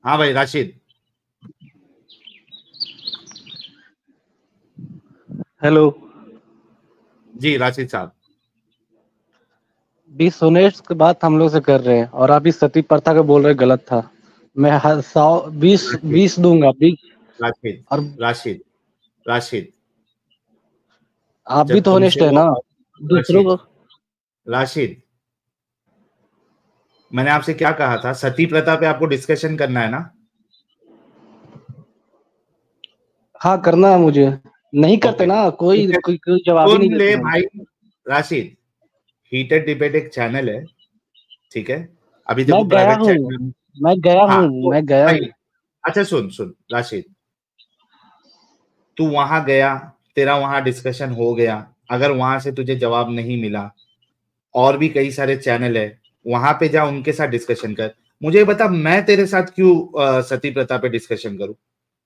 हाँ भाई राशिद। हेलो। जी राशिद साहब। 20 की बात हम लोग से कर रहे हैं और आप इस सती प्रथा का बोल रहे गलत था। मैं 100 20 राशिद 20 दूंगा 20। राशिद और राशिद राशिद आप भी जब तो तुमसे होनेस्ट है वो ना दूसरों राशिद को। राशिद, मैंने आपसे क्या कहा था? सती प्रथा पे आपको डिस्कशन करना है ना? हाँ करना है मुझे। नहीं करते ओके। ना, कोई हीटेड कोई कोई जवाब ही सुन नहीं ले देते हैं। भाई राशिद, हीटेड डिबेट एक चैनल है, ठीक है? अभी मैं देखो गया प्राइवेट हूँ चैनल। मैं गया हाँ हूँ तो मैं गया भाई, हूँ। अच्छा सुन सुन राशिद, तू वहां गया, तेरा वहां डिस्कशन हो गया, अगर वहां से तुझे जवाब नहीं मिला, और भी कई सारे चैनल है, वहां पे जा, उनके साथ डिस्कशन कर। मुझे बता, मैं तेरे साथ क्यों सती प्रथा पे डिस्कशन करूं?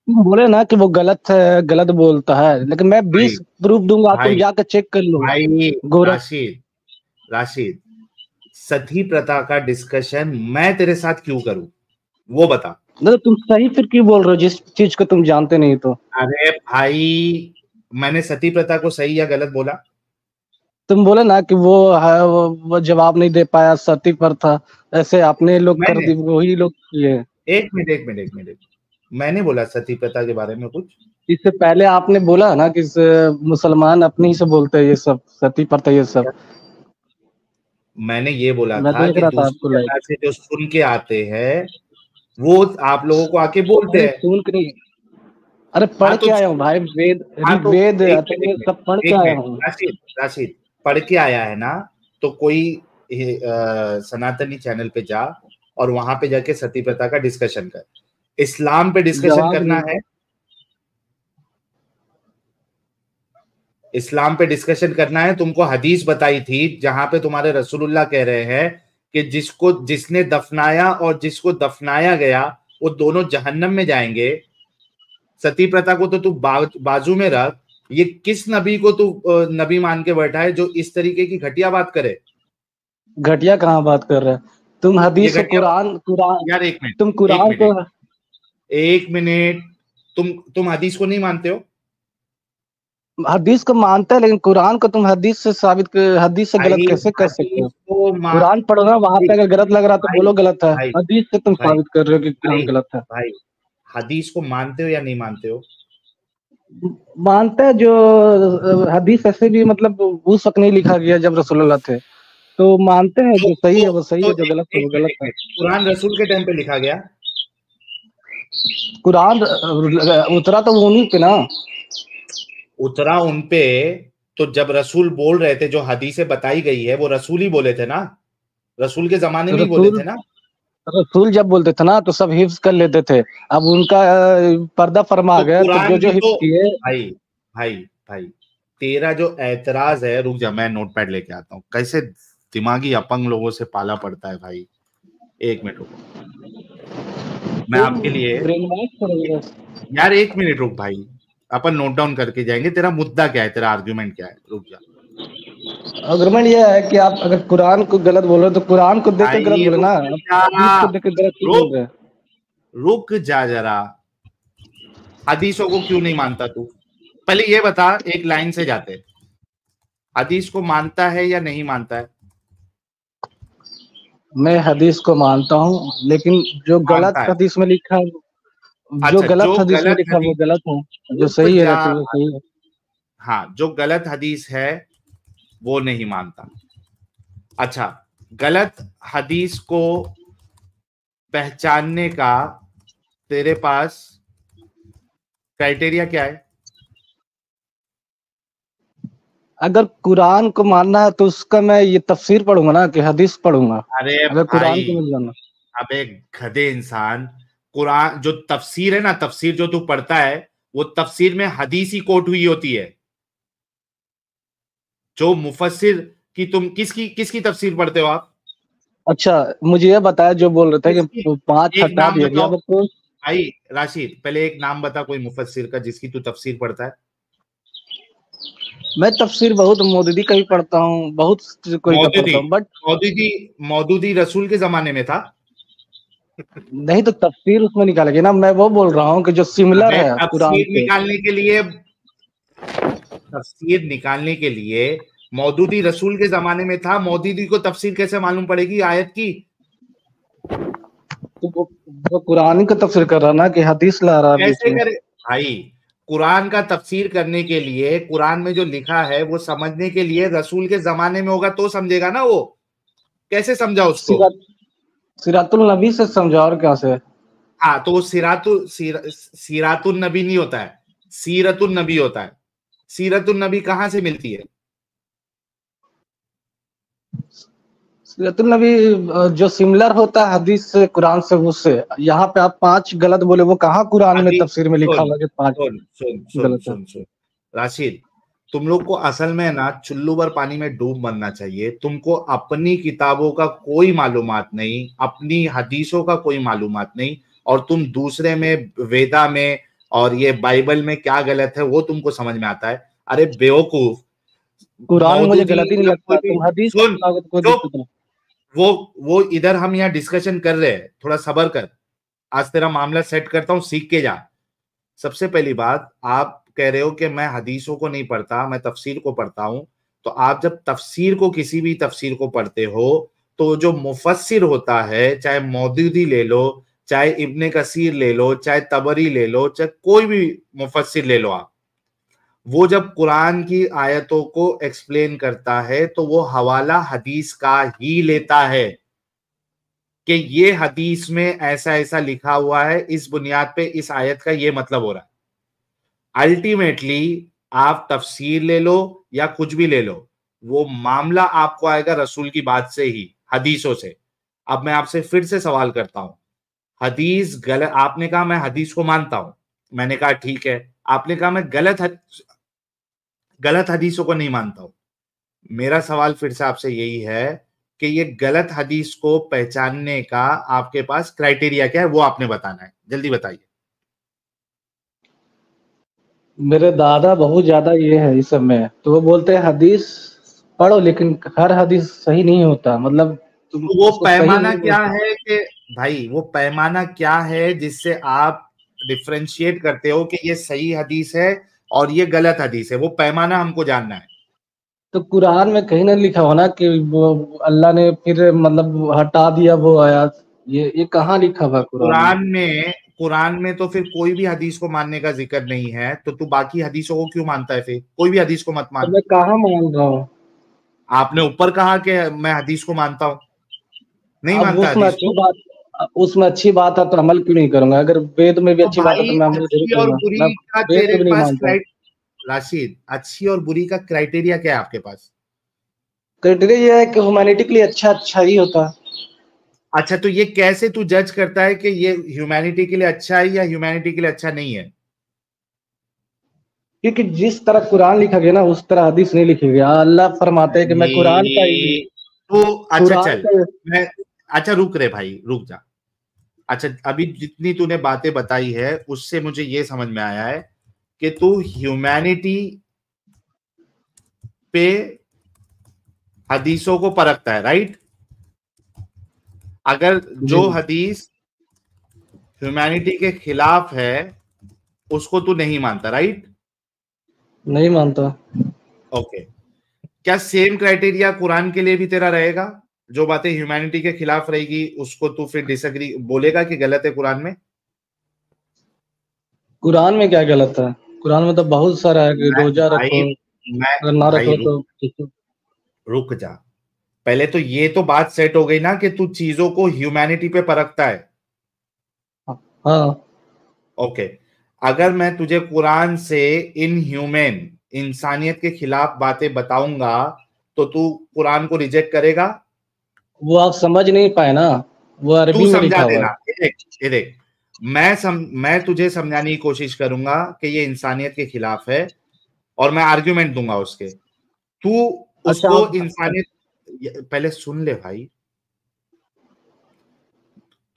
तुम बोले ना कि वो गलत है, गलत बोलता है, लेकिन मैं भाई 20 प्रूफ दूंगा, तुम भाई जाकर चेक कर लो। भाई गोरख। राशिद राशिद, सती प्रथा का डिस्कशन मैं तेरे साथ क्यों करूं, वो बता। मतलब तुम सही फिर क्यों बोल रहे हो जिस चीज को तुम जानते नहीं तो। अरे भाई, मैंने सती प्रथा को सही या गलत बोला? तुम बोले ना कि वो है, वो जवाब नहीं दे पाया, सती पर था। ऐसे अपने लोग कर मैंने दी, वही लोग किए। एक मिनट, मैंने बोला सती प्रथा के बारे में कुछ? इससे पहले आपने बोला ना कि मुसलमान अपने ही से बोलते हैं ये सब, सती प्रथा ये सब। मैंने ये बोला मैं था देख कि रहा था दूसरी आपको जगह लाइव। से जो सुन के आते हैं, वो आप लोगों को आके बोलते अरे हैं। सुन के नहीं, अरे हाँ पढ़ तो के आया हूँ भाई, वेद हाँ तो ऋग्वेद एक मिनट एक अथर्ववेद सब पढ़ मिनट के एक आया मिनट हूँ। राशिद राशिद, पढ़ के आया है ना? तो कोई सनातनी चैनल पे जा, और वहां पे जाके सती प्रथा का डिस्कशन कर। इस्लाम पे डिस्कशन जवाब करना नहीं। है? इस्लाम पे डिस्कशन करना है, तुमको हदीस बताई थी जहां पे तुम्हारे रसूलुल्लाह कह रहे हैं कि जिसने दफनाया और जिसको दफनाया गया, वो दोनों जहन्नम में जाएंगे। सती प्रथा को तो तू बाजू में रख। ये किस नबी को तू नबी मान के बैठा है जो इस तरीके की घटिया बात करे? घटिया कहाँ बात कर रहे हैं? तुम ये हदीस को घटिया कुरान कुरान यार, तुम एक कुरान को। मिनट एक मिनट, तुम हदीस को नहीं मानते हो? हदीस को मानते हैं, लेकिन कुरान को तुम हदीस से हदीस से गलत भाई कैसे कर सकते हदीस हो? को कुरान पढ़ो ना, वहां पे अगर गलत लग रहा तो भाई बोलो गलत है। भाई हदीस से तुम भाई साबित कर रहे हो कि अरे कुरान गलत है। भाई, हदीस को मानते हो या नहीं मानते हो? मानते हैं जो हदीस ऐसे भी, मतलब उस वक्त नहीं लिखा गया जब रसूलुल्लाह थे, तो मानते हैं जो सही है वो सही है, जो गलत है वो गलत एक है। मिनट, कुरान रसूल के टाइम पे लिखा गया? कुरान उतरा तो उन्हीं पे ना। उतरा उन पे, तो जब रसूल बोल रहे थे, जो हदीसें बताई गई है, वो रसूल ही बोले थे ना? रसूल के जमाने तो में ही बोले रसूल थे ना? रसूल जब बोलते थे ना तो सब हिफ्ज कर लेते थे। अब उनका पर्दा फरमा आ तो गया, तो कुरान जो भी हिफ्ज तो किए। भाई भाई भाई, तेरा जो ऐतराज है, रुक जा मैं नोटपैड लेके आता हूँ। कैसे दिमागी अपंग लोगों से पाला पड़ता है भाई। एक मिनट रुको, मैं तुम आपके लिए। ब्रेन वॉश करोगे। यार एक मिनट रुक भाई, अपन नोट डाउन करके जाएंगे। तेरा मुद्दा क्या है, तेरा आर्ग्यूमेंट क्या है? रुक जा अग्रमण ये है कि आप अगर कुरान को गलत बोल रहे हो तो कुरान को देख के गलत भाई, बोले ना, रुक आप जा, हदीस को देख के गलत क्यों बोल रुक रहे हैं? रुक जा जरा। हदीसों को क्यों नहीं मानता तू? पहले ये बता, एक लाइन से जाते। हदीस को मानता है या नहीं मानता है? मैं हदीस को मानता हूँ, लेकिन जो गलत मानता है। हदीस में लिखा है, जो अच्छा, गलत जो हदीस में गलत लिखा है वो हदीस, गलत है। जो रुक सही है जा। रहते वो सही है। हाँ, जो गलत हदीस है वो नहीं मानता। अच्छा, गलत हदीस को पहचानने का तेरे पास क्राइटेरिया क्या है? अगर कुरान को मानना है तो उसका मैं ये तफसीर पढ़ूंगा ना, कि हदीस पढ़ूंगा। अरे अगर कुरान को भाई, मत जानना। अबे गधे इंसान, कुरान जो तफसीर है ना, तफसीर जो तू पढ़ता है, वो तफसीर में हदीस ही कोट हुई होती है। जो मुफस्सिर की, तुम किसकी किसकी तफसीर पढ़ते हो आप? अच्छा, मुझे ये बताया जो बोल रहे थे किसकी? कि 5 एक हटा नाम दिया गया बताओ वो कौन। भाई। राशिद, पहले एक नाम बता कोई मुफस्सिर का जिसकी तू तफसीर पढ़ता है। मैं तफसीर बहुत मौदूदी का भी पढ़ता हूँ, बहुत कोई का मौदूदी पढ़ता हूँ, बट मौदूदी मौदूदी रसूल के जमाने में था? नहीं तो तफसीर उसमें निकालेंगे ना, मैं वो बोल रहा हूँ कि जो सिमिलर है कुरान से। तफसीर निकालने के लिए मौदूदी रसूल के जमाने में था, मौदूदी को तफसीर कैसे मालूम पड़ेगी आयत की? तो वो कुरान का तफसीर कर रहा ना कि हदीस ला रहा बीच कैसे में। करे भाई? कुरान का तफसीर करने के लिए, कुरान में जो लिखा है वो समझने के लिए रसूल के जमाने में होगा तो समझेगा ना वो। कैसे समझा उसको? सिरातुल नबी से समझा, और क्या से? हाँ, तो वो सीरातुल नबी नहीं होता है, सीरतुल नबी होता है। सीरतुल नबी कहाँ से मिलती है? सिरातुल नबी जो सिमिलर होता है हदीस से, कुरान से, उससे। यहाँ पे आप 5 गलत बोले, वो कहाँ कुरान में अभी तफसीर में लिखा सुन हुआ कि 5 सुन सुन सुन गलत है? सुन सुन राशिद, तुम लोग को असल में ना चुल्लू भर पानी में डूब मरना चाहिए। तुमको अपनी किताबों का कोई मालूमात नहीं, अपनी हदीसों का कोई मालूमात नहीं, और तुम दूसरे में, वेदा में और ये बाइबल में क्या गलत है वो तुमको समझ में आता है। अरे बेवकूफ! कुरान में मुझे मौदूदी गलती नहीं या कोई लगता, भी, तुम हदीस सुन, लाओगे तो कोई चुप! दिक्कत नहीं। वो इधर हम यहाँ डिस्कशन कर रहे हैं, थोड़ा सबर कर। आज तेरा मामला सेट करता हूँ, सीख के जा। सबसे पहली बात, आप कह रहे हो कि मैं हदीसों को नहीं पढ़ता, मैं तफसीर को पढ़ता हूं। तो आप जब तफसीर को, किसी भी तफसीर को पढ़ते हो, तो जो मुफस्सिर होता है, चाहे मौदूदी ले लो, चाहे इब्ने कसीर ले लो, चाहे तबरी ले लो, चाहे कोई भी मुफस्सिर ले लो आप, वो जब कुरान की आयतों को एक्सप्लेन करता है तो वो हवाला हदीस का ही लेता है कि ये हदीस में ऐसा ऐसा लिखा हुआ है, इस बुनियाद पे इस आयत का ये मतलब हो रहा है। अल्टीमेटली आप तफसीर ले लो या कुछ भी ले लो, वो मामला आपको आएगा रसूल की बात से ही, हदीसों से। अब मैं आपसे फिर से सवाल करता हूं, हदीस गलत, आपने कहा मैं हदीस को मानता हूं, मैंने कहा ठीक है। आपने कहा मैं गलत हदीसों को नहीं मानता हूं। मेरा सवाल फिर से आपसे यही है कि ये गलत हदीस को पहचानने का आपके पास क्राइटेरिया क्या है, वो आपने बताना है, जल्दी बताइए। मेरे दादा बहुत ज्यादा ये है इस सब में, तो वो बोलते हैं हदीस पढ़ो, लेकिन हर हदीस सही नहीं होता, मतलब तुम तो वो उसको सही पैमाना नहीं बोल क्या सकते। है कि, भाई वो पैमाना क्या है जिससे आप डिफ्रेंशिएट करते हो कि ये सही हदीस है और ये गलत हदीस है? वो पैमाना हमको जानना है। तो कुरान में कहीं ना लिखा हो ना कि वो अल्लाह ने फिर मतलब हटा दिया वो आयत, ये कहाँ लिखा हुआ है कुरान में? कुरान में तो फिर कोई भी हदीस को मानने का जिक्र नहीं है, तो तू बाकी हदीसों को क्यों मानता है? फिर कोई भी हदीस को मत तो मान। मैं कहाँ मान रहा हूँ? आपने ऊपर कहा कि मैं हदीस को मानता हूं, नहीं अब मानता उसमें हदीस अच्छी को? बात, उसमें अच्छी बात है तो अमल क्यों नहीं करूंगा? अगर वेद में भी तो अच्छी बात है भाई, तो मैं अमल जरूर अच्छी और करूंगा। मैं बुरी का वेद तेरे को भी नहीं पास मानता। राशिद, अच्छी और बुरी का क्राइटेरिया क्या है आपके पास? क्राइटेरिया ये है कि ह्यूमैनिटी के लिए अच्छा अच्छा ही होता है। अच्छा, तो ये कैसे तू जज करता है कि ये ह्यूमैनिटी के लिए अच्छा है या ह्यूमैनिटी के लिए अच्छा नहीं है? क्योंकि जिस तरह कुरान लिखा गया ना, उस तरह हदीस नहीं लिखी गया। अल्लाह फरमाते हैं कि मैं कुरान का ही, भाई तो अच्छा कुरान चल, का। मैं, अच्छा रुक रे भाई, रुक जा। अच्छा, अभी जितनी तूने बातें बताई है उससे मुझे ये समझ में आया है कि तू ह्यूमैनिटी पे हदीसों को परखता है, राइट? अगर जी, जो हदीस ह्यूमैनिटी के खिलाफ है उसको तू नहीं मानता, राइट? नहीं मानता। ओके। क्या सेम क्राइटेरिया कुरान के लिए भी तेरा रहेगा? जो बातें ह्यूमैनिटी के खिलाफ रहेगी उसको तू फिर डिसएग्री बोलेगा कि गलत है कुरान में? कुरान में क्या गलत है? कुरान में तो बहुत सारा है कि मैं रोजा रखो, भाई मैं अगर ना भाई रखो रुक, तो। रुक जा। पहले तो ये तो बात सेट हो गई ना कि तू चीजों को ह्यूमैनिटी पे परखता है। हाँ। ओके। अगर मैं तुझे कुरान से इनह्यूमन, इंसानियत के खिलाफ बातें बताऊंगा तो तू कुरान को रिजेक्ट करेगा? वो आप समझ नहीं पाए ना, वो तू अरबी में समझा लिखा हुआ देना, है। ये देख, मैं तुझे समझाने की कोशिश करूंगा कि ये इंसानियत के खिलाफ है, और मैं आर्ग्यूमेंट दूंगा उसके। तू अच्छा उसको आप। इंसानियत, पहले सुन ले भाई।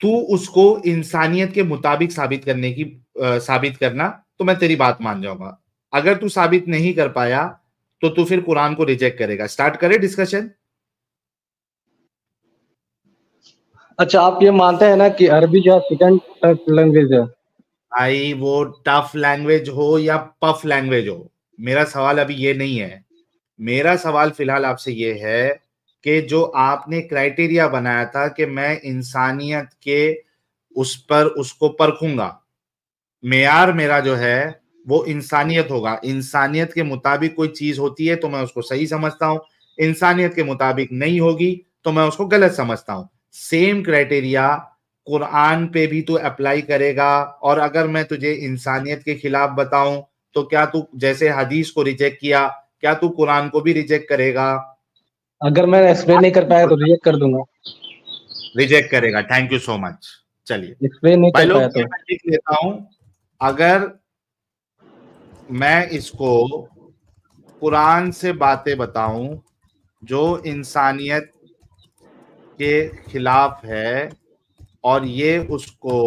तू उसको इंसानियत के मुताबिक साबित करना, तो मैं तेरी बात मान जाऊंगा। अगर तू साबित नहीं कर पाया तो तू फिर कुरान को रिजेक्ट करेगा। स्टार्ट करे डिस्कशन। अच्छा, आप ये मानते हैं ना कि अरबी जो है सेकंड टफ लैंग्वेज है? भाई वो टफ लैंग्वेज हो या पफ लैंग्वेज हो, मेरा सवाल अभी ये नहीं है। मेरा सवाल फिलहाल आपसे ये है कि जो आपने क्राइटेरिया बनाया था कि मैं इंसानियत के उस पर उसको परखूंगा, मेयार मेरा जो है वो इंसानियत होगा। इंसानियत के मुताबिक कोई चीज होती है तो मैं उसको सही समझता हूं, इंसानियत के मुताबिक नहीं होगी तो मैं उसको गलत समझता हूं। सेम क्राइटेरिया कुरान पे भी तू अप्लाई करेगा। और अगर मैं तुझे इंसानियत के खिलाफ बताऊं तो क्या तू, जैसे हदीस को रिजेक्ट किया, क्या तू कुरान को भी रिजेक्ट करेगा? अगर मैं एक्सप्लेन नहीं कर पाया तो रिजेक्ट कर दूंगा। रिजेक्ट करेगा। Thank you so much. चलिए एक्सप्लेन नहीं भाई कर लोग, पाया ये तो। मैं लिख लेता हूं। अगर मैं इसको कुरान से बातें बताऊं जो इंसानियत के खिलाफ है और ये उसको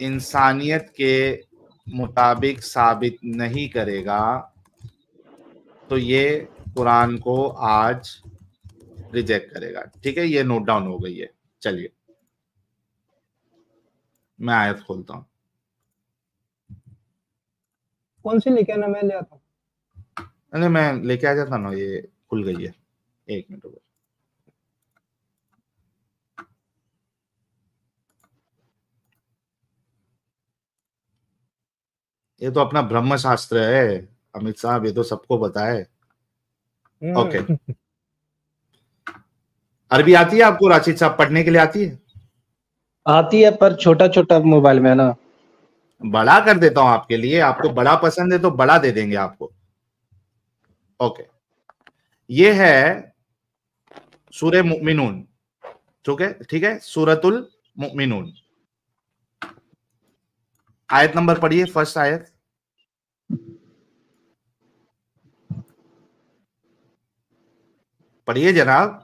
इंसानियत के मुताबिक साबित नहीं करेगा, तो ये कुरान को आज रिजेक्ट करेगा। ठीक है, ये नोट डाउन हो गई है। चलिए मैं आयत खोलता हूं। कौन सी लेके आना, मैं ले आता हूँ। अरे मैं लेके आ जाता ना, ये खुल गई है। एक मिनट रुको। ये तो अपना ब्रह्म शास्त्र है अमित साहब, ये तो सबको पता है। ओके, अरबी आती है आपको राशिद साहब, पढ़ने के लिए आती है? आती है पर छोटा छोटा मोबाइल में है ना। बड़ा कर देता हूं आपके लिए, आपको बड़ा पसंद है तो बड़ा दे देंगे आपको। ओके, ये है सूरह मुमिनून। ठीक है, ठीक है, सूरतुल मुमिनून। आयत नंबर पढ़िए, फर्स्ट आयत। पढ़िए जनाब।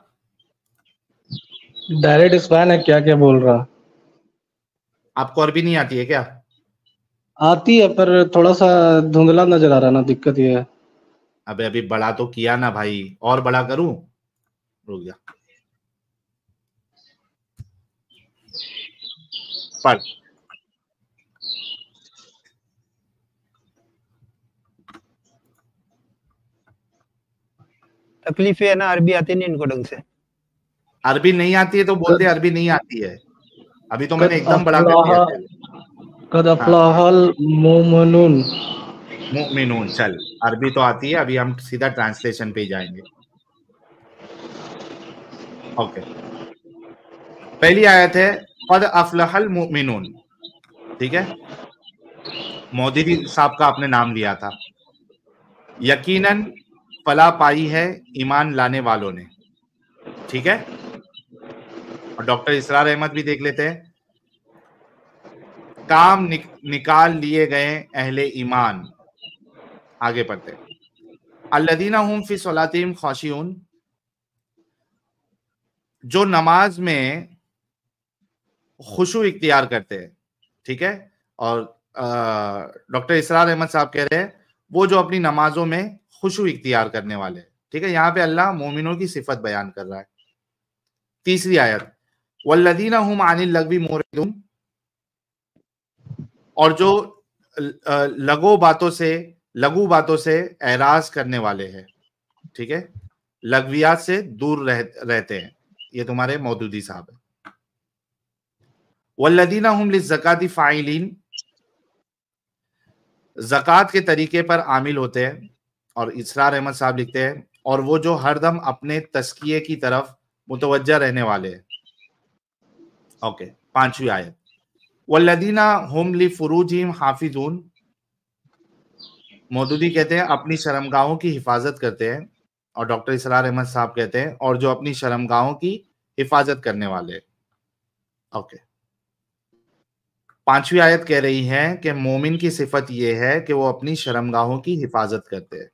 डायरेक्ट स्पैन है, क्या क्या बोल रहा। आपको अरबी नहीं आती है क्या? आती है पर थोड़ा सा धुंधला नजर आ रहा ना, दिक्कत ये है। अबे अभी बड़ा तो किया ना भाई, और बड़ा करूं? रुक जा, पढ़। तकलीफ है ना, अरबी आती नहीं इनको ढंग से। अरबी नहीं आती है तो बोल दे अरबी नहीं आती है। अभी तो मैंने कद एकदम बड़ा कर दिया अफलाह तेरे। कद हाँ, अफलाहल मोमिनून। मुमिनून। चल, अरबी तो आती है, अभी हम सीधा ट्रांसलेशन पे ही जाएंगे। ओके, पहली आयत है कद अफलहल मुमिनून। ठीक है, मोदी साहब का आपने नाम लिया था। यकीनन फला पाई है ईमान लाने वालों ने। ठीक है, और डॉक्टर इसरार अहमद भी देख लेते हैं। काम निकाल लिए गए अहले ईमान। आगे पढ़ते हैं। अल्लदीना हुम फी सलातिहिम खाशिऊन, जो नमाज में खुशू इख्तियार करते हैं। ठीक है, और डॉक्टर इसरार अहमद साहब कह रहे हैं वो जो अपनी नमाजों में खुशू इख्तियार करने वाले हैं। ठीक है, यहाँ पे अल्लाह मोमिनों की सिफत बयान कर रहा है। तीसरी आयत, वल्लदीना हुम अनिल लगवी मुरिदून, और जो लघु बातों से एराज करने वाले हैं। ठीक है, लघवियात से दूर रहते हैं। ये तुम्हारे मौदूदी साहब है। वल्लदीना हुम लिज़्ज़काति फ़ाइलीन, ज़कात के तरीके पर आमिल होते हैं। और इसरार अहमद साहब लिखते हैं और वो जो हरदम अपने तस्किये की तरफ मुतवज्जा रहने वाले हैं। ओके, पांचवी आयत, वल्लदीना हुम लिफ़ुरूजिहिम हाफिज़ून, मौदूदी कहते हैं अपनी शर्मगाहों की हिफाजत करते हैं। और डॉक्टर इसरार अहमद साहब कहते हैं और जो अपनी शर्मगाहों की हिफाजत करने वाले। ओके, पांचवी आयत कह रही है कि मोमिन की सिफत यह है कि वो अपनी शर्मगाहों की हिफाजत करते हैं।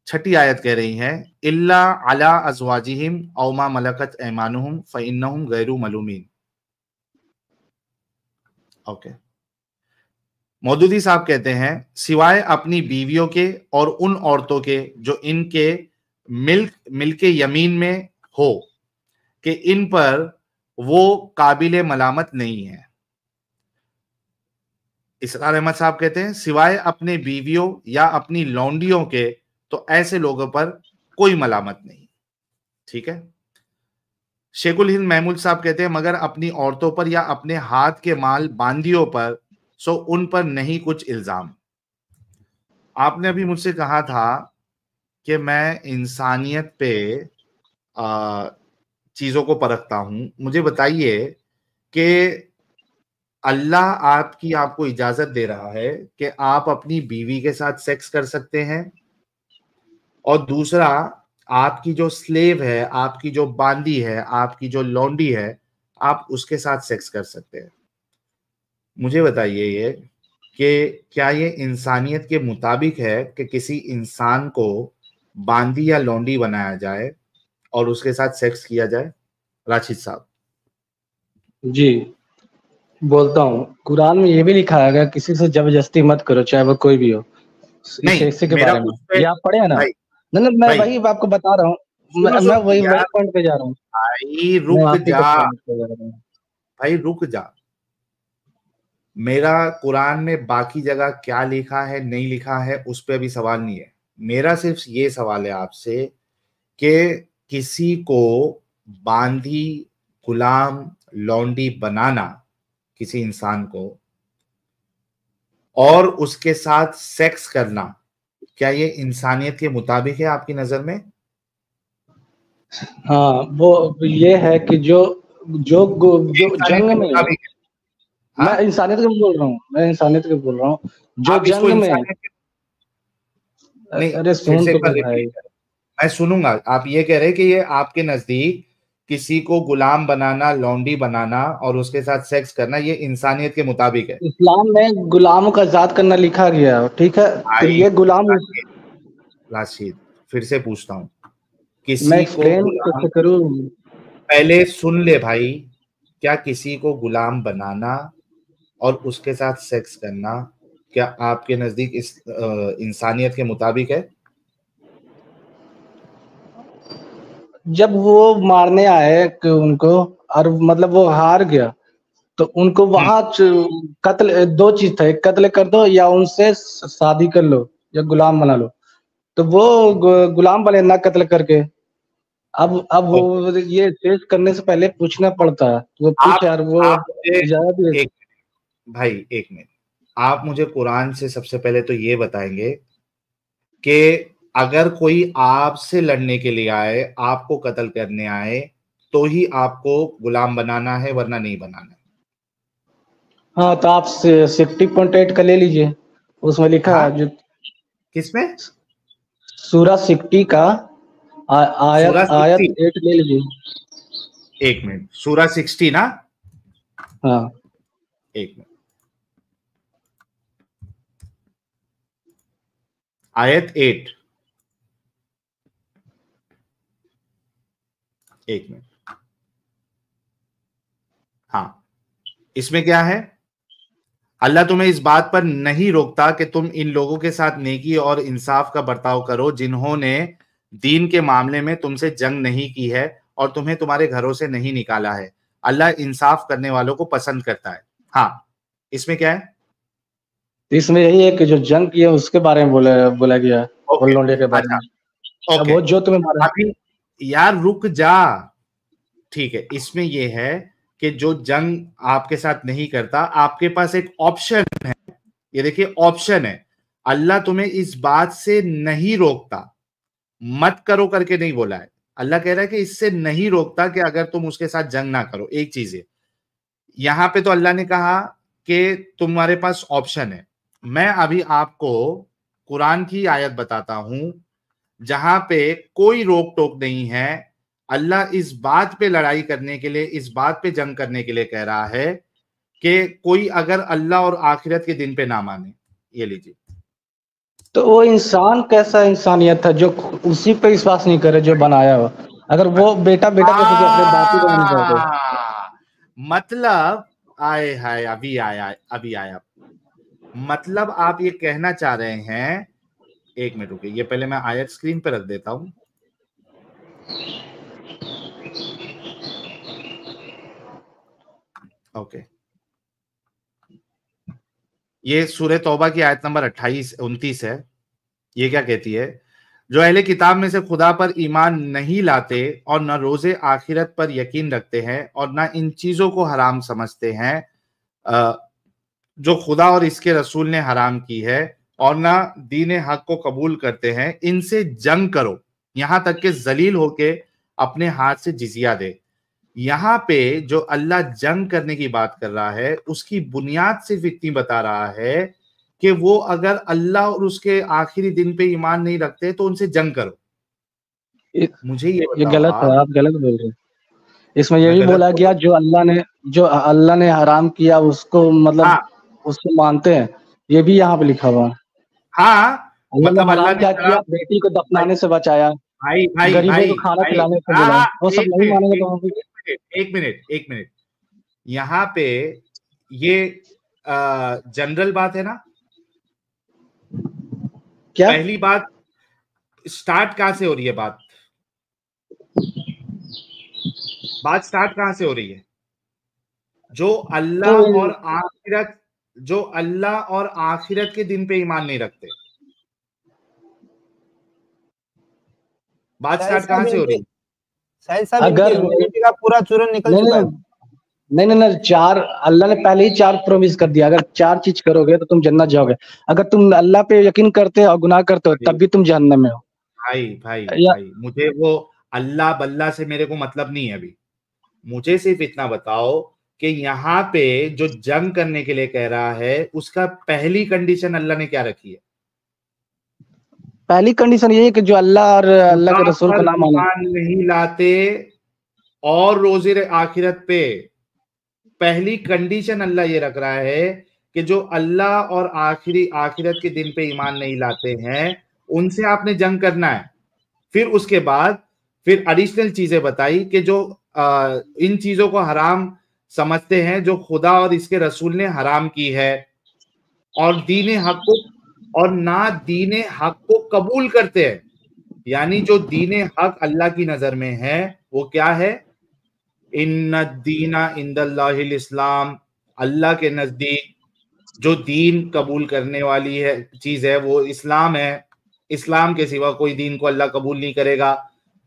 छठी आयत कह रही है इल्ला अला अज़वाजिहिम औ मा मलकत ऐमानुहुम फ़इन्नहुम गैरु मलूमीन। ओके, मौदूदी साहब कहते हैं सिवाय अपनी बीवियों के और उन औरतों के जो इनके मिल्क यमीन में हो कि इन पर वो काबिले मलामत नहीं है। इसरार अहमद साहब कहते हैं सिवाय अपने बीवियों या अपनी लौंडियों के तो ऐसे लोगों पर कोई मलामत नहीं। ठीक है। शेखुल हिंद महमूद साहब कहते हैं मगर अपनी औरतों पर या अपने हाथ के माल बांदियों पर सो उन पर नहीं कुछ इल्जाम। आपने अभी मुझसे कहा था कि मैं इंसानियत पे चीजों को परखता हूं। मुझे बताइए कि अल्लाह आपको इजाजत दे रहा है कि आप अपनी बीवी के साथ सेक्स कर सकते हैं, और दूसरा आपकी जो स्लेव है, आपकी जो बांदी है, आपकी जो लौंडी है, आप उसके साथ सेक्स कर सकते हैं। मुझे बताइए ये कि क्या ये इंसानियत के मुताबिक है कि किसी इंसान को बांदी या लौंडी बनाया जाए और उसके साथ सेक्स किया जाए? राशिद साहब। जी बोलता हूँ, कुरान में ये भी लिखा है किसी से जबरदस्ती मत करो, चाहे वो कोई भी हो। इस हिस्से के मेरा बारे में उस पे ये आप पढ़े हैं ना? भाई नहीं, मैं भाई वही आपको बता रहा हूँ। सुनो मैं सुनो वही यार, पॉइंट पे जा रहा हूँ। भाई मैं रुक आप ही जा, के पॉइंट पे जा रहा हूँ। भाई रुक जा। मेरा कुरान में बाकी जगह क्या लिखा है नहीं लिखा है उस पे अभी सवाल नहीं है। मेरा सिर्फ ये सवाल है आपसे कि किसी को बांदी, गुलाम, लौंडी बनाना किसी इंसान को और उसके साथ सेक्स करना, क्या ये इंसानियत के मुताबिक है आपकी नजर में? हाँ, वो ये है कि जो जो ये जो इंसानियत जंग के में, मुताबिक है। मैं हाँ, इंसानियत के बोल रहा हूँ, मैं इंसानियत के बोल रहा हूँ जो आप इसको जंग में। इंसानियत के नहीं, अरे फिर सुन से तो एक बार ले भाई। रिपीट करें, मैं सुनूंगा। आप ये कह रहे हैं कि ये आपके नजदीक किसी को गुलाम बनाना, लौंडी बनाना और उसके साथ सेक्स करना ये इंसानियत के मुताबिक है? इस्लाम में गुलामों का आजाद करना लिखा गया है, ठीक है? तो भाई ये गुलाम, राशिद, राशिद, फिर से पूछता हूं, मैं किसी को एक्सप्लेन गुलाम, कैसे करूँ? पहले सुन ले भाई, क्या किसी को गुलाम बनाना और उसके साथ सेक्स करना क्या आपके नजदीक इस इंसानियत के मुताबिक है? जब वो मारने आए कि उनको, और मतलब वो हार गया, तो उनको हम्म, वहां कत्ल, दो चीज था, एक कत्ल कर दो या उनसे शादी कर लो या गुलाम बना लो। तो वो गुलाम बने ना कत्ल करके। अब ओके। वो ये पेश करने से पहले पूछना पड़ता है, तो वो पूछे और वो आप मुझे इजाजत दे। एक भाई एक मिनट, आप मुझे कुरान से सबसे पहले तो ये बताएंगे कि अगर कोई आपसे लड़ने के लिए आए, आपको कत्ल करने आए, तो ही आपको गुलाम बनाना है, वरना नहीं बनाना है। हाँ, तो आप 60.8 का ले लीजिए, उसमें लिखा हाँ, है जो किसमें? सूरा 60 का सूरा आयत आयत 60, 8 ले लीजिए। एक मिनट, सूरा 60 ना, हाँ, एक मिनट, आयत 8, एक मिनट। हाँ, इसमें क्या है? अल्लाह तुम्हें इस बात पर नहीं रोकता कि तुम इन लोगों के साथ नेकी और इंसाफ का बर्ताव करो जिन्होंने दीन के मामले में तुमसे जंग नहीं की है और तुम्हें तुम्हारे घरों से नहीं निकाला है। अल्लाह इंसाफ करने वालों को पसंद करता है। हाँ, इसमें क्या है? तो इसमें यही है कि जो जंग किया उसके बारे में बोला गया है, और ओके, लौंडे के बारे अच्छा, में। अब ओके, वो जो तुम्हें मारा। अभी यार रुक जा। ठीक है, इसमें यह है कि जो जंग आपके साथ नहीं करता, आपके पास एक ऑप्शन है। ये देखिए, ऑप्शन है। अल्लाह तुम्हें इस बात से नहीं रोकता, मत करो करके नहीं बोला है। अल्लाह कह रहा है कि इससे नहीं रोकता कि अगर तुम उसके साथ जंग ना करो। एक चीज है, यहां पे तो अल्लाह ने कहा कि तुम्हारे पास ऑप्शन है। मैं अभी आपको कुरान की आयत बताता हूं जहां पे कोई रोक टोक नहीं है। अल्लाह इस बात पे लड़ाई करने के लिए, इस बात पे जंग करने के लिए कह रहा है कि कोई अगर अल्लाह और आखिरत के दिन पे ना माने। ये लीजिए। तो वो इंसान कैसा इंसानियत था जो उसी पे विश्वास नहीं करे जो बनाया हो? अगर वो बेटा बेटा कहते तो अपने बाप ही को नहीं कहते। मतलब, आए हाय, अभी आया, अभी आया। मतलब आप ये कहना चाह रहे हैं, एक मिनट रुकिए, ये पहले मैं आयत स्क्रीन पे रख देता हूं। ओके, ये सूरह तौबा की आयत नंबर 28-29 है। ये क्या कहती है? जो अहले किताब में से खुदा पर ईमान नहीं लाते और न रोजे आखिरत पर यकीन रखते हैं और न इन चीजों को हराम समझते हैं जो खुदा और इसके रसूल ने हराम की है, और ना दीन हक को कबूल करते हैं, इनसे जंग करो यहां तक कि जलील होके अपने हाथ से जिजिया दे। यहाँ पे जो अल्लाह जंग करने की बात कर रहा है उसकी बुनियाद सिर्फ इतनी बता रहा है कि वो अगर अल्लाह और उसके आखिरी दिन पे ईमान नहीं रखते तो उनसे जंग करो। मुझे ये बताओ, गलत है, आप गलत बोल रहे हैं। इसमें मैं यही गलत बोला बोल गया जो अल्लाह ने हराम किया उसको मतलब हाँ उसको मानते हैं, ये भी यहाँ पे लिखा हुआ है। हाँ, अल्लाह ने मतलब अल्लाह हराम ने क्या किया? शराब, बेटी को भाई दफनाने से बचाया, भाई भाई गरीबों भाई को खाना भाई खिलाने से हाँ बुलाया, हाँ, वो सब एक नहीं मिनट मानेंगे एक तो हम भी। एक मिनट एक मिनट, यहाँ पे ये जनरल बात है ना। क्या पहली बात, स्टार्ट कहां से हो रही है बात स्टार्ट कहां से हो रही है? जो तो अल्लाह और आखिरत, जो अल्लाह और आखिरत के दिन पे ईमान नहीं रखते, बात शायद स्टार्ट कहां साहब से हो रही इनकी है? शायद साहब इनकी अगर ह्यूमैनिटी का पूरा चूरन निकल नहीं चुका नहीं है। नहीं, चार अल्लाह ने पहले ही चार प्रोमिस कर दिया, अगर चार चीज करोगे तो तुम जन्नत जाओगे। अगर तुम अल्लाह पे यकीन करते हो और गुनाह करते हो तब भी तुम जहन्नम में हो। भाई भाई या भाई, मुझे वो अल्लाह बल्ला से मेरे को मतलब नहीं है अभी। मुझे सिर्फ इतना बताओ कि यहाँ पे जो जंग करने के लिए कह रहा है उसका पहली कंडीशन अल्लाह ने क्या रखी है? पहली कंडीशन ये है कि जो अल्लाह और अल्लाह खुदा के रसूल को पर ना माने। ईमान नहीं लाते और रोजे आखिरत पे, पहली कंडीशन अल्लाह ये रख रहा है कि जो अल्लाह और आखिरत के दिन पे ईमान नहीं लाते हैं उनसे आपने जंग करना है। फिर उसके बाद फिर एडिशनल चीजें बताई कि जो इन चीजों को हराम समझते हैं जो खुदा और इसके रसूल ने हराम की है, और दीन हक को, और ना दीन हक को कबूल करते हैं। यानी जो दीन हक अल्लाह की नजर में है वो क्या है? इन्ना दीना इंदल्लाहिल इस्लाम, अल्लाह के नजदीक जो दीन कबूल करने वाली है चीज है वो इस्लाम है। इस्लाम के सिवा कोई दीन को अल्लाह कबूल नहीं करेगा।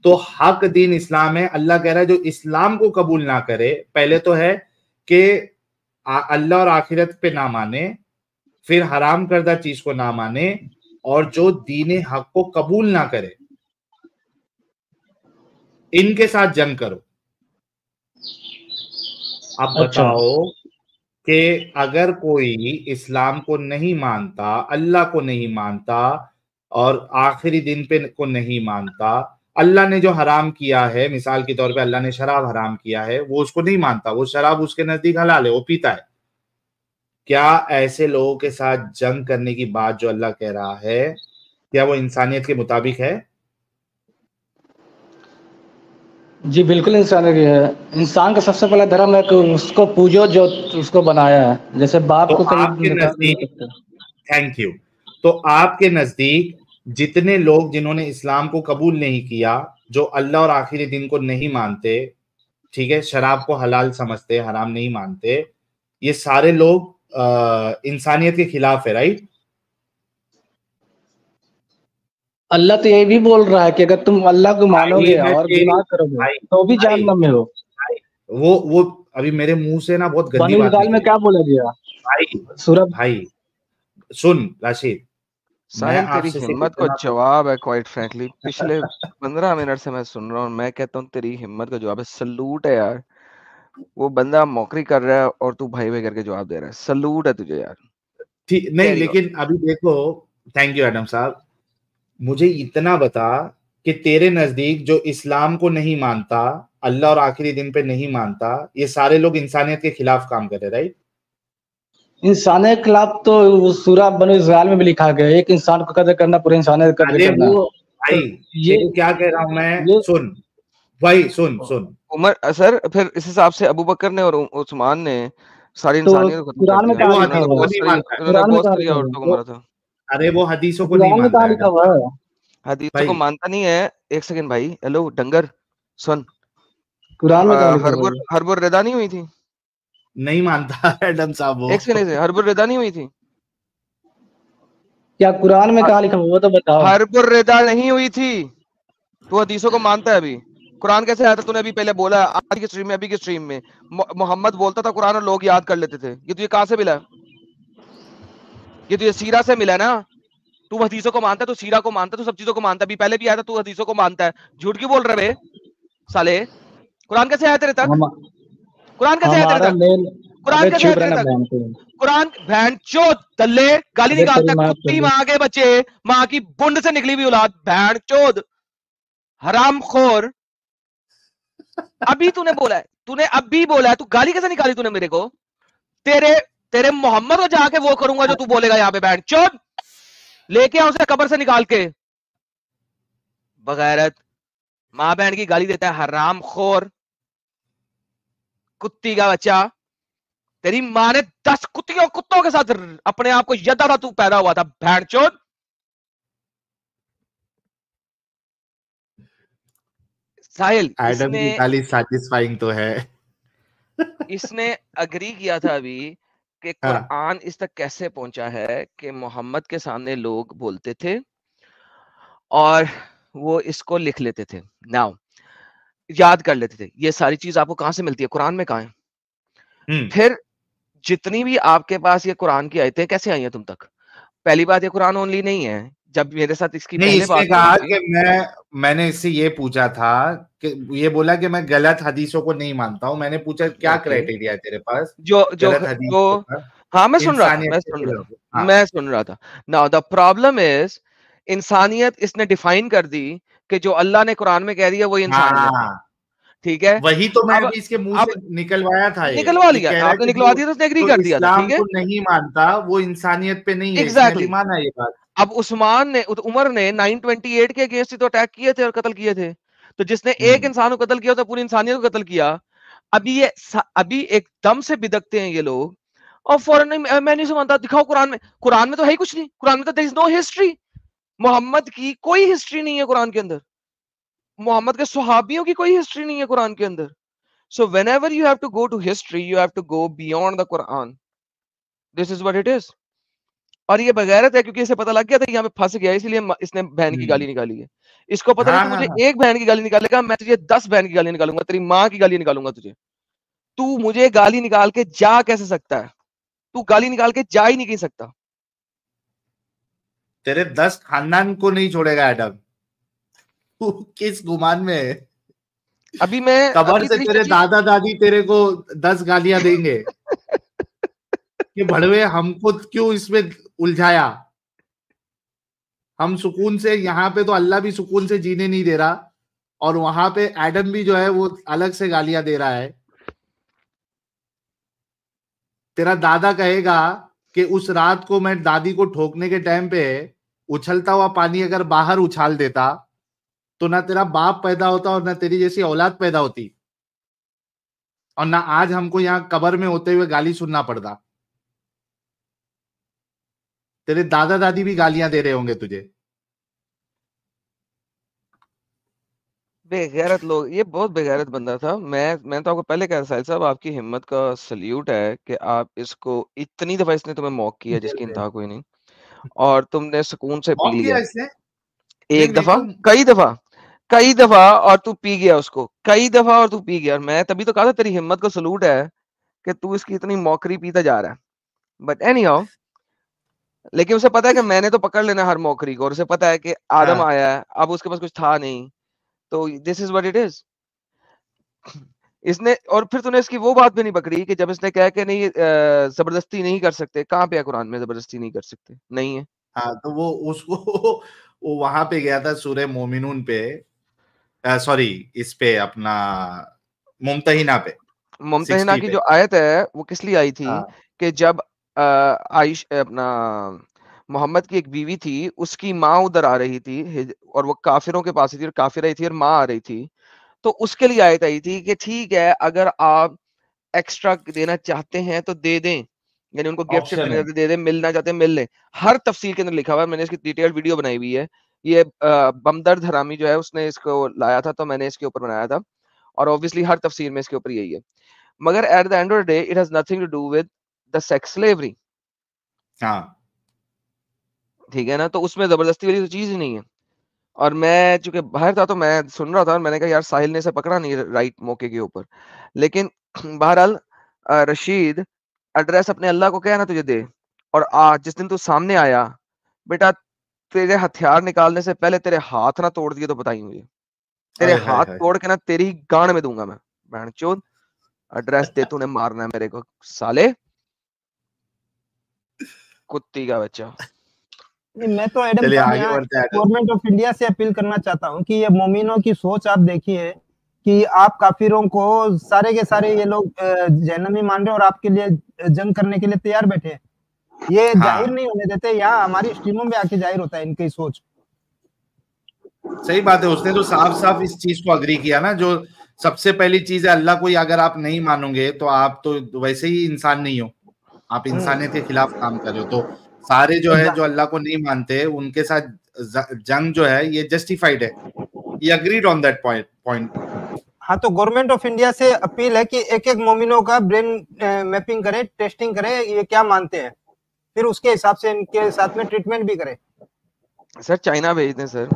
तो हक दीन इस्लाम है। अल्लाह कह रहा है जो इस्लाम को कबूल ना करे, पहले तो है कि अल्लाह और आखिरत पे ना माने, फिर हराम करदा चीज को ना माने, और जो दीन हक को कबूल ना करे इनके साथ जंग करो। अब अच्छा, बताओ कि अगर कोई इस्लाम को नहीं मानता, अल्लाह को नहीं मानता और आखिरी दिन पे को नहीं मानता, अल्लाह ने जो हराम किया है, मिसाल के तौर पे अल्लाह ने शराब हराम किया है, वो उसको नहीं मानता, वो शराब उसके नजदीक हलाल है, वो पीता है, क्या ऐसे लोगों के साथ जंग करने की बात जो अल्लाह कह रहा है, क्या वो इंसानियत के मुताबिक है? जी बिल्कुल। इंसान का सबसे पहला धर्म है कि उसको पूजो जो उसको बनाया है, जैसे बाप तो को कभी आपके निकाल नहीं नजदीक, सकते। थैंक यू, तो आपके नजदीक जितने लोग जिन्होंने इस्लाम को कबूल नहीं किया, जो अल्लाह और आखिरी दिन को नहीं मानते, ठीक है, शराब को हलाल समझते, हराम नहीं मानते, ये सारे लोग इंसानियत के खिलाफ है, राइट? अल्लाह तो यही भी बोल रहा है कि अगर तुम अल्लाह को भाई मानोगे मैं और तेरी, गुनाह करोगे भाई तो भी भाई जहन्नम में हो। भाई, वो अभी मेरे मुंह से ना बहुत गंदी बनी बात इसराइल में निकली। क्या बोला गया? भाई सूरह भाई सुन राशिद, मैं साहिल तेरी आपसे सिर्फ हिम्मत का इतना जवाब है। क्वाइट फ्रैंकली पिछले 15 मिनट से मैं सुन रहा हूँ, मैं कहता हूँ तेरी हिम्मत का जवाब है। सलूट है यार, वो बंदा मौकरी कर रहा है और तू भाई भाई करके जवाब दे रहा है। सलूट है तुझे यार, ठीक नहीं, कैरी ऑन। लेकिन अभी देखो, थैंक यू एडम साहब, मुझे इतना बता कि तेरे नजदीक जो इस्लाम को नहीं मानता, अल्लाह और आखिरी दिन पे नहीं मानता, ये सारे लोग इंसानियत के खिलाफ काम कर रहे, राइट? इंसान के खिलाफ तो वो सूरह बनी इसराइल में भी लिखा गया है, एक इंसान को कदर करना पूरे इंसानियत का कदर अरे करना है। वो भाई, तो ये देखो क्या कह रहा हूं मैं, ये सुन भाई, सुन सुन, उमर सर, फिर इस हिसाब से अबू बकर ने और उस्मान ने सारी तो इंसानियत को खत्म कर कुरान में दिया। अरे कहाँ वो लिखा हदीसों हुआ को है? नहीं मानता है, उन्होंने कुरान में बहुत कहाँ सारी लिखा हुआ औरतों को है? मारा था। अरे वो हदीसों को नहीं कुरान में मानता कहाँ है लिखा एडम हुआ साहब। है? हदीसों को भाई मानता नहीं है। एक सेकंड भाई, हेलो डंगर सुन। कुरान में कहाँ लिखा हुआ हरबुर है? हरबुर रदा नहीं हुई थी, नहीं मानता एडम साहब वो। एक सेकंड से, हर्बुर रिदा नहीं हुई थी? क्या कुरान में कहाँ लिखा हुआ वो तो बताओ। हर्बुर रिदा नहीं हुई थी। तू हदीसों को मानता है अभी? कुरान कैसे आया था? तूने अभी पहले बोला आज की स्ट्रीम में, अभी की स्ट्रीम में मोहम्मद बोलता था कुरान और लोग याद कर लेते थे। ये तुझे कहां से मिला? ये तुझे सीरा से मिला ना? तू हदीसों को मानता है, तू सीरा को मानता है, तू सब चीजों को मानता है। अभी पहले भी आया था, तू हदीसों को मानता है। झूठ क्यों बोल रहे बे साले? कुरान कैसे आया तेरे तक? कुरान कैसे आया तेरे हमारा तक? मेन। कुरान अबे कैसे आया चुप तेरे रहना तक? बहन। कुरान बहन चोद दल्ले गाली अबे निकालता तेरी है, माँ कुत्ती चली। माँ के बच्चे, माँ की बुंड से निकली हुई औलाद, बहन चोद, हरामखोर। अभी तूने बोला है, तूने अभी बोला है, तू गाली कैसे निकाली तूने मेरे को? तेरे तेरे मोहम्मद को जाके वो करूंगा जो तू बोलेगा यहाँ पे, बहन चोद। लेके आओ उसे कब्र से निकाल के। बगैरत माँ बहन की गाली देता है, हरामखोर, कुत्ती का बच्चा। तेरी माँ ने 10 कुत्तों के साथ अपने आप को यदा था तू पैदा हुआ था, बहन चोद। साहिल, एडम की गाली सैटिस्फाइंग तो है। इसने अग्री किया था अभी कि हाँ। कुरान इस तक कैसे पहुंचा है कि मोहम्मद के सामने लोग बोलते थे और वो इसको लिख लेते थे, नाउ याद कर लेते थे। ये सारी चीज आपको कहां से मिलती है? कुरान में कहां है? फिर जितनी भी आपके पास ये कुरान की आयतें कैसे आई हैं तुम तक? पहली बात, ये कुरान ओनली नहीं है। जब मेरे साथ इसकी नहीं, पहले इसने बात हो रही कहा थी, कि मैंने इससे ये पूछा था कि ये बोला कि मैं गलत हदीसों को नहीं मानता हूं। मैंने पूछा क्या ओके, क्राइटेरिया है तेरे पास जो जो गलत हदीस जो के ऊपर? हाँ मैं सुन रहा था, इंसानियत के खिलाफ। हाँ मैं सुन रहा था। नाउ द प्रॉब्लम इज, इंसानियत इसने डिफाइन कर दी कि जो अल्लाह ने कुरान में कह दिया वही इंसानियत है। हाँ, ठीक है, वही तो मैं अब अभी इसके मुंह से अब निकलवाया था। निकलवा ये लिया कह रहा है आपने, कि निकलवा दिया तो उसने एग्री जो कर दिया था। इस्लाम ठीक है, को नहीं मानता वो इंसानियत पे नहीं है। इसने एग्जैक्टली भी exactly. माना ये बात। अब उमर ने 928 के अगेंस्ट ही तो अटैक किए थे और कत्ल किए थे। तो जिसने एक हम्म। इंसान को कत्ल किया तो पूरी इंसानियत को कत्ल किया। अभी एकदम से बिदकते हैं ये लोग और फौरन मैं नहीं मानता, दिखाओ कुरान में। कुरान में तो है ही कुछ नहीं। कुरान में तो there is no history. Muhammad की कोई हिस्ट्री नहीं है कुरान के अंदर। मोहम्मद के सुहाबियों की कोई हिस्ट्री नहीं है कुरान के अंदर। So whenever you have to go to history, you have to go beyond the Quran. This is what it is. और ये बगैरत है क्योंकि इसे पता लग गया था कि यहाँ पे फंस गया, इसलिए इसने बहन की गाली निकाली है। इसको पता नहीं हाँ तू हाँ मुझे हाँ। एक बहन की गाली निकालेगा, मैं तुझे 10 बहन की गाली निकालूंगा, तेरी माँ की गाली निकालूंगा तुझे। तू मुझे गाली निकाल के जा कैसे सकता है? तू गाली निकाल के जा ही नहीं कह सकता। तेरे 10 खानदान को नहीं छोड़ेगा एडम। तू किस गुमान में है? कबर अभी से तेरी तेरे चची दादा दादी तेरे को 10 गालियां देंगे कि भड़वे हमको क्यों इसमें उलझाया। हम सुकून से, यहाँ पे तो अल्लाह भी सुकून से जीने नहीं दे रहा और वहां पे एडम भी जो है वो अलग से गालियां दे रहा है। तेरा दादा कहेगा कि उस रात को मैं दादी को ठोकने के टाइम पे उछलता हुआ पानी अगर बाहर उछाल देता तो ना तेरा बाप पैदा होता और ना तेरी जैसी औलाद पैदा होती और ना आज हमको यहाँ कब्र में होते हुए गाली सुनना पड़ता। तेरे दादा दादी भी गालियां दे रहे होंगे तुझे। बेगैरत लोग, ये बहुत बेगैरत बंदा था। मैं तो आपको पहले कहा था साहिल साहब, आपकी हिम्मत का सल्यूट है कि आप इसको इतनी दफा, इसने तुम्हें मॉक किया जेल जिसकी में इंतहा कोई नहीं, और तुमने सुकून से पी मौत किया लिया। इसने। नहीं एक मेरे दफा, को। कई दफा, कई दफा, और तू पी गया उसको, कई दफा और तू पी गया। और मैं तभी तो कहा था तेरी हिम्मत को सलूट है कि तू इसकी इतनी मौकरी पीता जा रहा है। बट एनी हाउ, लेकिन उसे पता है कि मैंने तो पकड़ लेना हर मौकरी को, और उसे पता है कि आदम हाँ। आया है, अब उसके पास कुछ था नहीं। तो this is what it is. इसने, और फिर तूने इसकी वो बात भी नहीं पकड़ी कि जब इसने कहा कि नहीं जबरदस्ती नहीं कर सकते, कहाँ पे है कुरान में जबरदस्ती नहीं कर सकते? नहीं है। हाँ तो वो उसको वो वहां पे गया था सूर्य मोमिनून पे, सॉरी इस पे अपना मुमतहिना पे मुमतहिना 60 की पे। जो आयत है वो किस लिए आई थी? हाँ कि जब आइश अपना मोहम्मद की एक बीवी थी, उसकी माँ उधर आ रही थी और वो काफिरों के पास ही थी, और काफिर आई थी और माँ आ रही थी। तो उसके लिए आयत आई थी कि ठीक है, अगर आप एक्स्ट्रा देना चाहते हैं तो दे दें, यानी उनको गिफ्ट शिफ्ट ऑप्शन देना है। चाहते दे दें, मिलना चाहते हैं मिल लें। हर तफसील के अंदर लिखा हुआ है, मैंने इसकी डिटेल वीडियो बनाई हुई है। ये बमदर्द हरामी जो है उसने इसको लाया था, तो मैंने इसके ऊपर बनाया था, और ऑब्वियसली हर तफसीर में इसके ऊपर यही है। मगर at the end of the day it has nothing to do with the sex slavery. हाँ ठीक है ना, तो उसमें जबरदस्ती वाली तो चीज ही नहीं है। और मैं चूंकि बाहर था तो मैं सुन रहा था और मैंने कहा यार साहिल ने इसे पकड़ा नहीं राइट मौके के ऊपर। लेकिन बहरहाल रशीद एड्रेस अपने अल्लाह को क्या ना तुझे दे, और आज जिस दिन तू सामने आया बेटा, तेरे हथियार निकालने से पहले तेरे हाथ ना तोड़ दिए तो बताई मुझे, तेरे हाय हाय हाथ हाय। तोड़ के ना तेरी ही गांड में दूंगा मैं। बहनचोद एड्रेस दे, तूने मारना है मेरे को साले, कुत्ती का बच्चा। नहीं, मैं तो एडम चलिए साहब आगे यहाँ बढ़ते हैं। गवर्नमेंट ऑफ इंडिया से अपील करना चाहता हूँ कि ये मोमिनों की सोच आप देखिए कि आप काफिरों को सारे के सारे ये लोग जहन्नमी मान रहे हैं और आपके लिए जंग करने के लिए तैयार बैठे हैं। ये हाँ। जाहिर नहीं होने देते, यहाँ हमारी स्ट्रीमों में आके जाहिर होता है इनकी सोच। सही बात है, उसने तो साफ साफ इस चीज को अग्री किया ना। जो सबसे पहली चीज है, अल्लाह को ही अगर आप नहीं मानोगे तो आप तो वैसे ही इंसान नहीं हो, आप इंसानियत के खिलाफ काम कर रहे हो। तो सारे जो है जो अल्लाह को नहीं मानते उनके साथ जंग जो है ये जस्टिफाइड है। ये अग्रीड ऑन दैट पॉइंट। हाँ, तो गवर्नमेंट ऑफ इंडिया से अपील है कि एक एक मोमिनों का ब्रेन मैपिंग करे, टेस्टिंग करे, ये क्या मानते हैं, फिर उसके हिसाब से इनके साथ में ट्रीटमेंट भी करे। सर चाइना भेज दें सर।